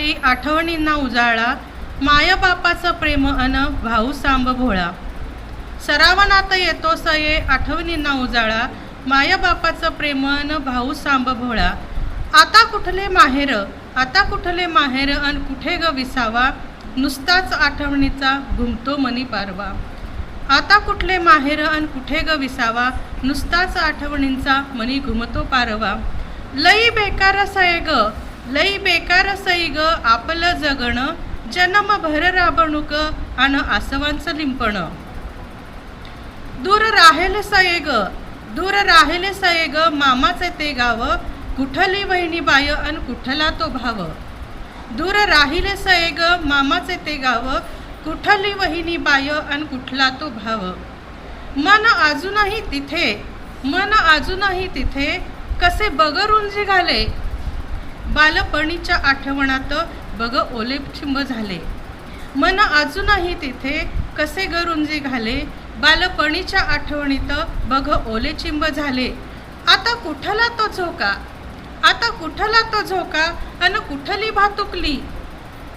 सई आठवणींना उजाळा, माय बापाचं प्रेम अन भाऊ सांब भोळा. सरावनात येतो सये आठवणींना उजाळा, माय बापाचं प्रेम अन भाऊ सांब भोळा. आता कुठले माहेर, आता कुठले माहेर अन कुठे ग विसावा, नुसताच आठवणीचा घुमतो मनी पारवा. आता कुठले माहेर अन कुठे ग विसावा, नुसताच आठवणींचा मनी घुमतो पारवा. लई बेकार सय ग, लई बेकार सई ग आपलं जगणं, जन्मभर राबणूक अन आसवांचं लिंपण. दूर राहेल सये ग, दूर राहेल सये ग मामाचे ते गाव, कुठली वहिनी बाय अन कुठला तो भाव. दूर राहिले सये ग मामाचे ते गाव, कुठली वहिनी बाय अन कुठला तो भाव. मन अजूनही तिथे, मन अजूनही तिथे, कसे बग रुंजी घाले, बालपणीच्या आठवणात बग ओले चिंब झाले. मन अजूनही तिथे, कसे ग रुंजी घाले, बालपणीच्या आठवणीत बघ ओले चिंब झाले. आता कुठला तो झोका, आता कुठला तो झोका अन कुठली भातुकली,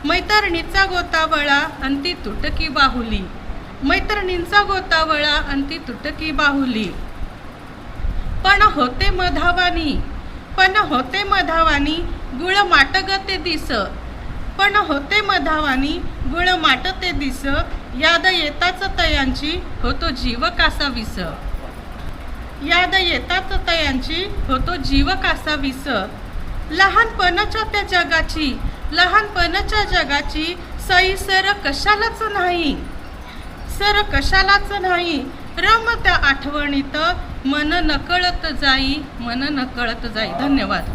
मैत्रिणीचा गोतावळा अन ती तुटकी बाहुली, मैत्रिणींचा गोतावळा अन ती तुटकी बाहुली. पण होते मधावानी, पण होते मधावानी, गुळ माटगते दिस, पण होते मधावानी, गुळ माटते दिस, याद येताच तयांची होतो जीव कासा विस, याद येताच तयांची होतो जीव कासा विस. लहानपणाच्या त्या जगाची, लहानपणाच्या जगाची सई सर कशालाच नाही, सर कशालाच नाही, रमत्या आठवणीत मन नकळत जाई, मन नकळत जाई. धन्यवाद.